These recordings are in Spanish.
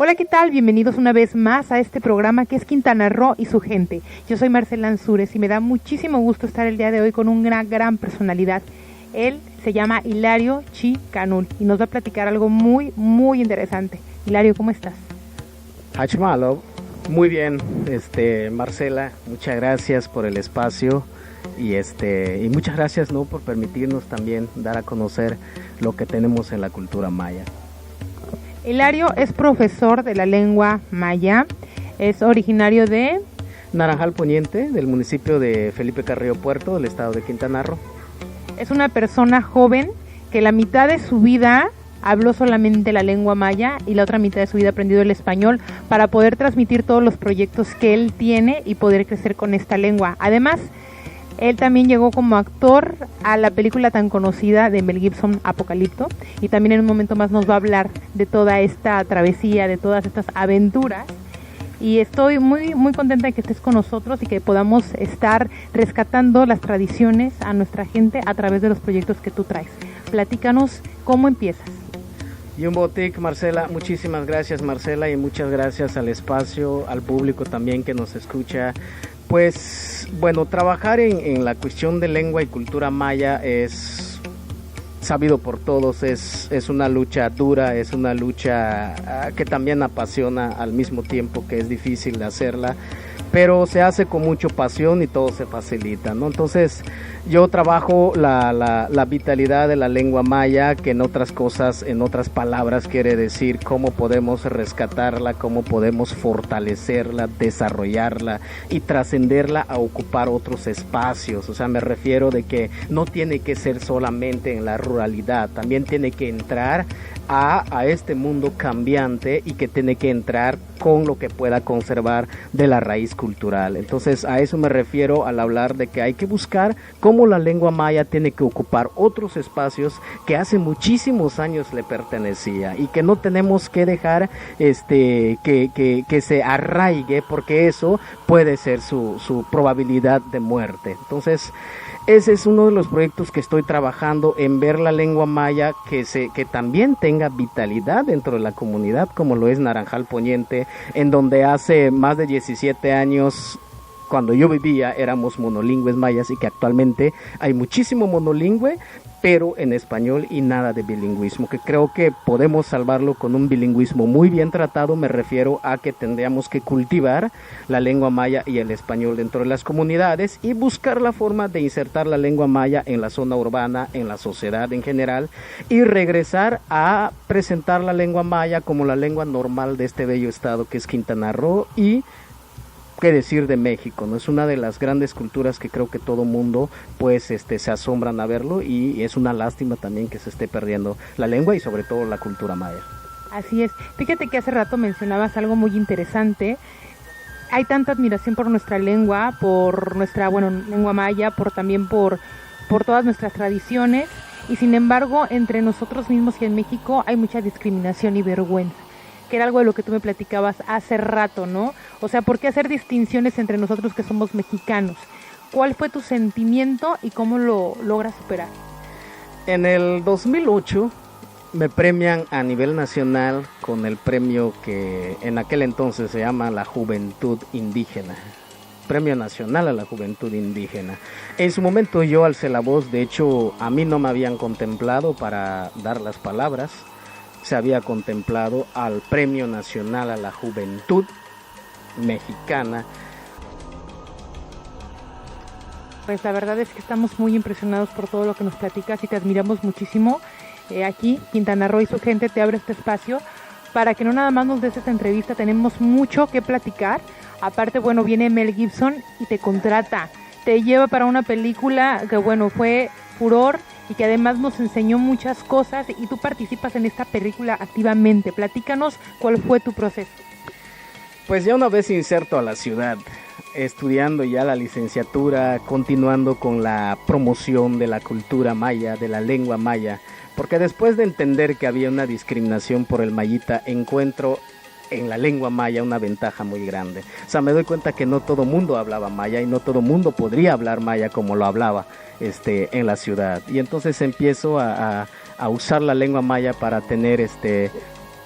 Hola, ¿qué tal? Bienvenidos una vez más a este programa que es Quintana Roo y su gente. Yo soy Marcela Ansúrez y me da muchísimo gusto estar el día de hoy con una gran personalidad. Él se llama Hilario Chi Canul y nos va a platicar algo muy interesante. Hilario, ¿cómo estás? Hachmalo, muy bien, Marcela, muchas gracias por el espacio y muchas gracias, ¿no?, por permitirnos también dar a conocer lo que tenemos en la cultura maya. Hilario es profesor de la lengua maya, es originario de Naranjal Poniente, del municipio de Felipe Carrillo Puerto, del estado de Quintana Roo. Es una persona joven que la mitad de su vida habló solamente la lengua maya y la otra mitad de su vida aprendió el español para poder transmitir todos los proyectos que él tiene y poder crecer con esta lengua. Además, él también llegó como actor a la película tan conocida de Mel Gibson, Apocalipto, y también en un momento más nos va a hablar de toda esta travesía, de todas estas aventuras. Y estoy muy contenta de que estés con nosotros y que podamos estar rescatando las tradiciones a nuestra gente a través de los proyectos que tú traes. Platícanos cómo empiezas. Yumbotic, Marcela, muchísimas gracias, Marcela, y muchas gracias al espacio, al público también que nos escucha. Pues bueno, trabajar en la cuestión de lengua y cultura maya es sabido por todos, es una lucha dura, es una lucha que también apasiona al mismo tiempo que es difícil de hacerla, pero se hace con mucha pasión y todo se facilita, ¿no? Entonces yo trabajo la vitalidad de la lengua maya, que en otras cosas, en otras palabras quiere decir cómo podemos rescatarla, cómo podemos fortalecerla, desarrollarla y trascenderla a ocupar otros espacios. O sea, me refiero de que no tiene que ser solamente en la ruralidad, también tiene que entrar a este mundo cambiante y que tiene que entrar con lo que pueda conservar de la raíz cultural. Entonces a eso me refiero al hablar de que hay que buscar cómo la lengua maya tiene que ocupar otros espacios que hace muchísimos años le pertenecía y que no tenemos que dejar que se arraigue, porque eso puede ser su probabilidad de muerte. Entonces ese es uno de los proyectos que estoy trabajando, en ver la lengua maya que también tenga vitalidad dentro de la comunidad, como lo es Naranjal Poniente, en donde hace más de 17 años, cuando yo vivía, éramos monolingües mayas y que actualmente hay muchísimo monolingüe, pero en español y nada de bilingüismo, que creo que podemos salvarlo con un bilingüismo muy bien tratado. Me refiero a que tendríamos que cultivar la lengua maya y el español dentro de las comunidades y buscar la forma de insertar la lengua maya en la zona urbana, en la sociedad en general, y regresar a presentar la lengua maya como la lengua normal de este bello estado que es Quintana Roo y qué decir de México, ¿no? Es una de las grandes culturas que creo que todo mundo pues se asombran a verlo, y es una lástima también que se esté perdiendo la lengua y sobre todo la cultura maya. Así es. Fíjate que hace rato mencionabas algo muy interesante. Hay tanta admiración por nuestra lengua, por nuestra lengua maya, también por todas nuestras tradiciones, y sin embargo entre nosotros mismos y en México hay mucha discriminación y vergüenza, que era algo de lo que tú me platicabas hace rato, ¿no? O sea, ¿por qué hacer distinciones entre nosotros que somos mexicanos? ¿Cuál fue tu sentimiento y cómo lo logras superar? En el 2008 me premian a nivel nacional con el premio que en aquel entonces se llama la Juventud Indígena. Premio Nacional a la Juventud Indígena. En su momento yo alcé la voz, de hecho a mí no me habían contemplado para dar las palabras. Se había contemplado al Premio Nacional a la Juventud Mexicana. Pues la verdad es que estamos muy impresionados por todo lo que nos platicas y te admiramos muchísimo. Aquí, Quintana Roo y su gente te abre este espacio para que no nada más nos des esta entrevista, tenemos mucho que platicar. Aparte, viene Mel Gibson y te contrata, te lleva para una película que fue furor y que además nos enseñó muchas cosas, y tú participas en esta película activamente. Platícanos cuál fue tu proceso. Pues ya una vez inserto a la ciudad, estudiando ya la licenciatura, continuando con la promoción de la cultura maya, de la lengua maya, porque después de entender que había una discriminación por el mayita, encuentro en la lengua maya una ventaja muy grande. O sea, me doy cuenta que no todo mundo hablaba maya y no todo mundo podría hablar maya como lo hablaba en la ciudad. Y entonces empiezo a usar la lengua maya para tener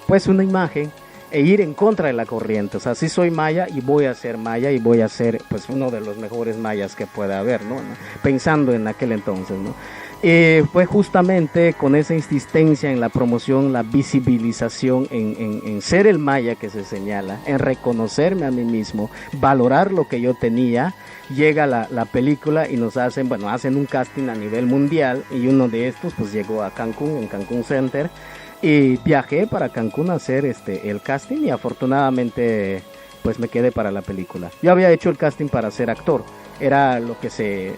pues una imagen e ir en contra de la corriente. O sea, sí soy maya y voy a ser maya y voy a ser pues uno de los mejores mayas que pueda haber, ¿no? Pensando en aquel entonces, ¿no? Fue justamente con esa insistencia en la promoción, la visibilización, en ser el maya que se señala, en reconocerme a mí mismo, valorar lo que yo tenía. Llega la película y nos hacen un casting a nivel mundial, y uno de estos pues llegó a Cancún, en Cancún Center, y viajé para Cancún a hacer el casting, y afortunadamente pues me quedé para la película. Yo había hecho el casting para ser actor, era lo que se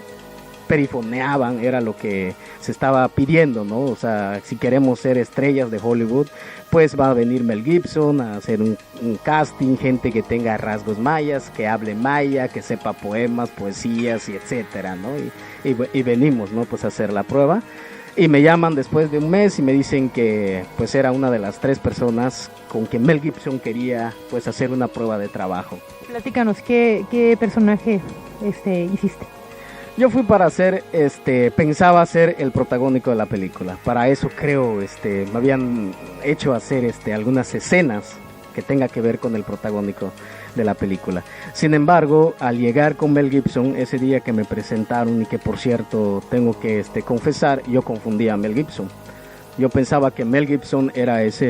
perifoneaban, era lo que se estaba pidiendo, ¿no? O sea, si queremos ser estrellas de Hollywood, pues va a venir Mel Gibson a hacer un casting, gente que tenga rasgos mayas, que hable maya, que sepa poemas, poesías y etcétera, ¿no? Y venimos, ¿no? Pues a hacer la prueba, y me llaman después de un mes y me dicen que pues era una de las 3 personas con que Mel Gibson quería pues hacer una prueba de trabajo. Platícanos, ¿qué personaje hiciste? Yo fui para hacer, pensaba ser el protagónico de la película. Para eso creo, me habían hecho hacer, algunas escenas que tenga que ver con el protagónico de la película. Sin embargo, al llegar con Mel Gibson, ese día que me presentaron, y que por cierto tengo que confesar, yo confundí a Mel Gibson. Yo pensaba que Mel Gibson era esa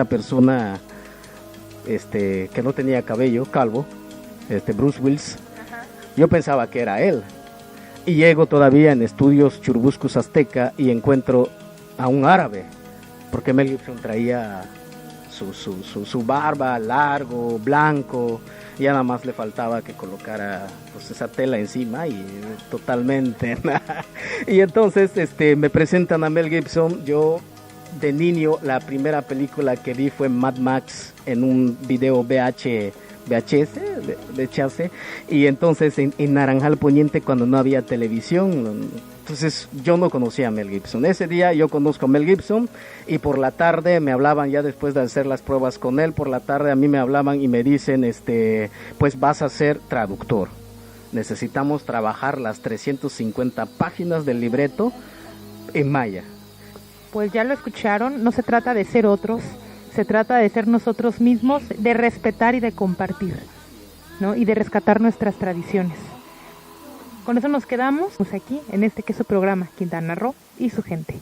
persona, que no tenía cabello, calvo, Bruce Willis. Yo pensaba que era él, y llego todavía en estudios Churubuscos Azteca y encuentro a un árabe, porque Mel Gibson traía su barba largo, blanco, ya nada más le faltaba que colocara pues esa tela encima, y totalmente y entonces me presentan a Mel Gibson. Yo de niño la primera película que vi fue Mad Max, en un video VHS, y entonces en Naranjal Poniente, cuando no había televisión, entonces yo no conocía a Mel Gibson. Ese día yo conozco a Mel Gibson, y por la tarde me hablaban, ya después de hacer las pruebas con él, por la tarde a mí me hablaban y me dicen, pues vas a ser traductor, necesitamos trabajar las 350 páginas del libreto en maya. Pues ya lo escucharon, no se trata de ser otros, se trata de ser nosotros mismos, de respetar y de compartir, ¿no? Y de rescatar nuestras tradiciones. Con eso nos quedamos aquí en este queso programa Quintana Roo y su gente.